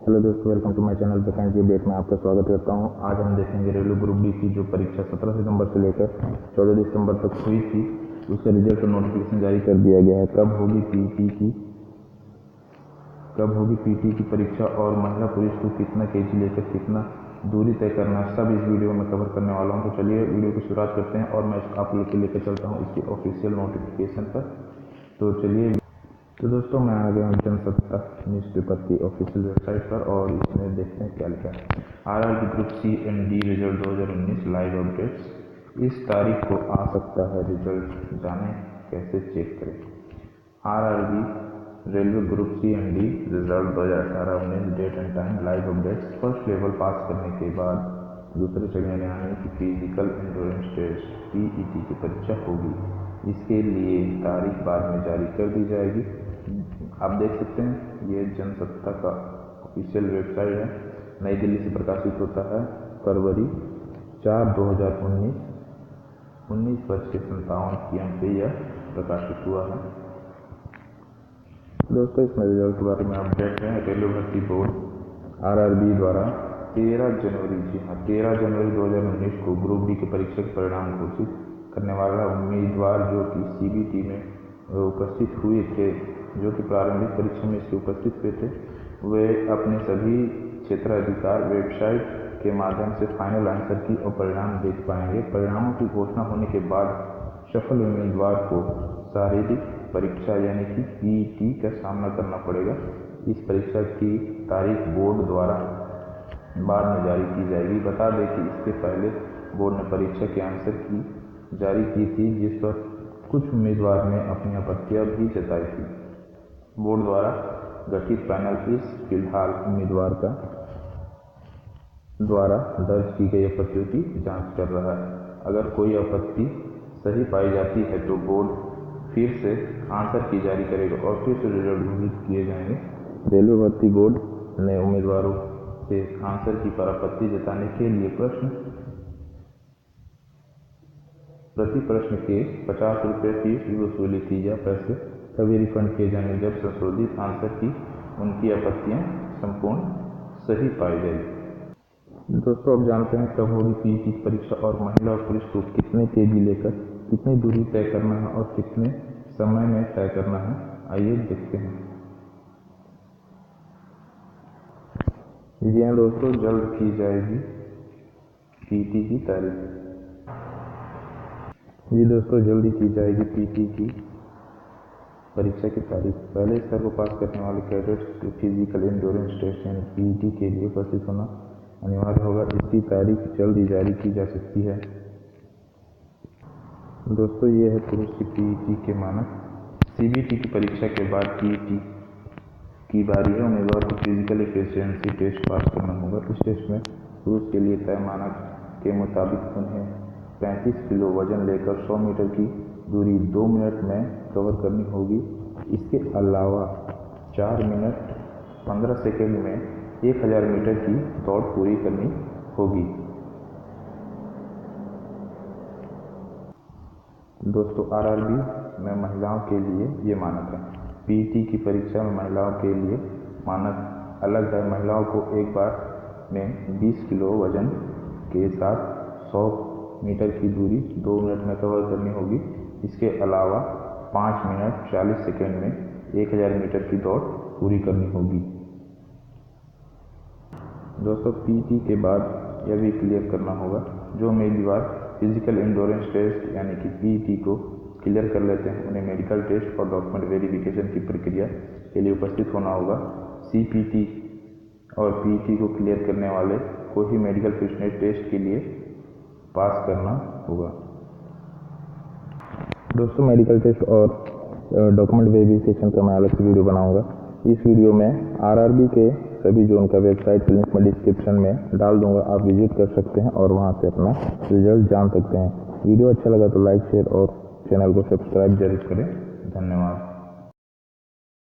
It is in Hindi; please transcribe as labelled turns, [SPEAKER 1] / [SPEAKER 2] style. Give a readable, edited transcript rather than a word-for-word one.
[SPEAKER 1] हेलो दोस्तों, welcome to my channel vacancy update में आपका स्वागत करता हूं। आज हम देखेंगे रेलवे ग्रुप डी की जो परीक्षा 17 सितंबर से लेकर 14 दिसंबर तक हुई थी, उसका रिजल्ट और नोटिफिकेशन जारी कर दिया गया है। कब होगी पीटी की परीक्षा और महिला पुरुष को कितना केजी लेकर कितना दूरी तय करना, सब इस वीडियो में कवर करने वाला हूँ। तो चलिए वीडियो की शुरुआत करते हैं और मैं आप लोग के लेकर चलता हूँ इसकी ऑफिशियल नोटिफिकेशन पर। तो चलिए, तो दोस्तों मैं आ गया हूँ जनसत्ता न्यूज़पेपर की ऑफिशियल वेबसाइट पर और इसमें देखते हैं क्या लिखा है। RRB group C and D result 2019 live updates. इस तारीख को आ सकता है रिजल्ट, जाने कैसे चेक करें। RRB railway group C and D result 2018-19 date and time live updates. First level pass करने के बाद दूसरे चरण यानी कि फिजिकल एंड्योरेंस टेस्ट पीईटी की परीक्षा होगी। इसके लिए तारीख बाद में जारी कर दी जाएगी। आप देख सकते हैं ये जनसत्ता का ऑफिशियल वेबसाइट है, नई दिल्ली से प्रकाशित होता है। फरवरी 4, 2019 19:57 PM पे यह प्रकाशित हुआ है। दोस्तों इसमें रिजल्ट के बारे में अपडेट है। रेलवे भर्ती बोर्ड आरआरबी द्वारा 13 जनवरी 2019 को ग्रुप डी की परीक्षा के परिणाम घोषित करने वाला उम्मीदवार जो कि सीबीटी में उपस्थित हुए थे, जो कि प्रारंभिक परीक्षा में इसके उपस्थित हुए थे, वे अपने सभी क्षेत्राधिकार वेबसाइट के माध्यम से फाइनल आंसर की और परिणाम देख पाएंगे। परिणामों की घोषणा होने के बाद सफल उम्मीदवार को शारीरिक परीक्षा यानी कि पीईटी का सामना करना पड़ेगा। इस परीक्षा की तारीख बोर्ड द्वारा बाद में जारी की जाएगी। बता दें कि इसके पहले बोर्ड ने परीक्षा के आंसर की जारी की थी, जिस पर कुछ उम्मीदवार ने अपनी आपत्तियां भी जताई थी। बोर्ड द्वारा गठित पैनल इस फिलहाल उम्मीदवार का द्वारा दर्ज की गई आपत्तियों की जांच कर रहा है। अगर कोई आपत्ति सही पाई जाती है तो बोर्ड फिर से आंसर की जारी करेगा और फिर से रिजल्ट घोषित किए जाएंगे। रेलवे भर्ती बोर्ड ने उम्मीदवारों से आंसर की पर आपत्ति जताने के लिए प्रति प्रश्न के 50 रुपये फीस भी वसूली थी। यह पैसे तभी रिफंड किए जाएंगे जब संशोधित आंसर की उनकी आपत्तियां संपूर्ण सही पाई जाएगी। दोस्तों अब जानते हैं कब होगी पीईटी की परीक्षा और महिला और पुरुष को कितने केजी लेकर कितनी दूरी तय करना है और कितने समय में तय करना है। आइए देखते हैं। जी हाँ दोस्तों, जल्द की जाएगी पीईटी की तारीख। जी दोस्तों, जल्दी की जाएगी पीटी की परीक्षा की तारीख। पहले स्तर को पास करने वाले कैडेट्स को फिजिकल एंड्योरेंस टेस्ट यानी पीईटी के लिए उपस्थित होना अनिवार्य होगा। इसकी तारीख जल्दी जारी की जा सकती है। दोस्तों ये है पुरुष की पीईटी के मानक। सीबीटी की परीक्षा के बाद पीईटी की बारी है। उम्मीदवार को फिजिकल एफिशिएंसी टेस्ट पास करना होगा। इस टेस्ट में पुरुष के लिए तय मानक के मुताबिक उन्हें 35 किलो वजन लेकर 100 मीटर की दूरी 2 मिनट में कवर करनी होगी। इसके अलावा 4 मिनट 15 सेकेंड में 1000 मीटर की दौड़ पूरी करनी होगी। दोस्तों आरआरबी में महिलाओं के लिए ये मानक है। पीईटी की परीक्षा में महिलाओं के लिए मानक अलग है। महिलाओं को एक बार में 20 किलो वजन के साथ 100 मीटर की दूरी 2 मिनट में कवर करनी होगी। इसके अलावा 5 मिनट 40 सेकेंड में 1000 मीटर की दौड़ पूरी करनी होगी। दोस्तों पीईटी के बाद यह भी क्लियर करना होगा, जो उम्मीदवार फिजिकल एंड्योरेंस टेस्ट यानी कि पीईटी को क्लियर कर लेते हैं, उन्हें मेडिकल टेस्ट और डॉक्यूमेंट वेरिफिकेशन की प्रक्रिया के लिए उपस्थित होना होगा। सीपीटी और पीईटी को क्लियर करने वाले को ही मेडिकल फिटनेस टेस्ट के लिए पास करना होगा। दोस्तों मेडिकल टेस्ट और डॉक्यूमेंट वेरिफिकेशन का मैं अलग से वीडियो बनाऊंगा। इस वीडियो में आरआरबी के सभी जोन का वेबसाइट लिंक मैं डिस्क्रिप्शन में डाल दूंगा, आप विजिट कर सकते हैं और वहां से अपना रिजल्ट जान सकते हैं। वीडियो अच्छा लगा तो लाइक शेयर और चैनल को सब्सक्राइब जरूर करें। धन्यवाद।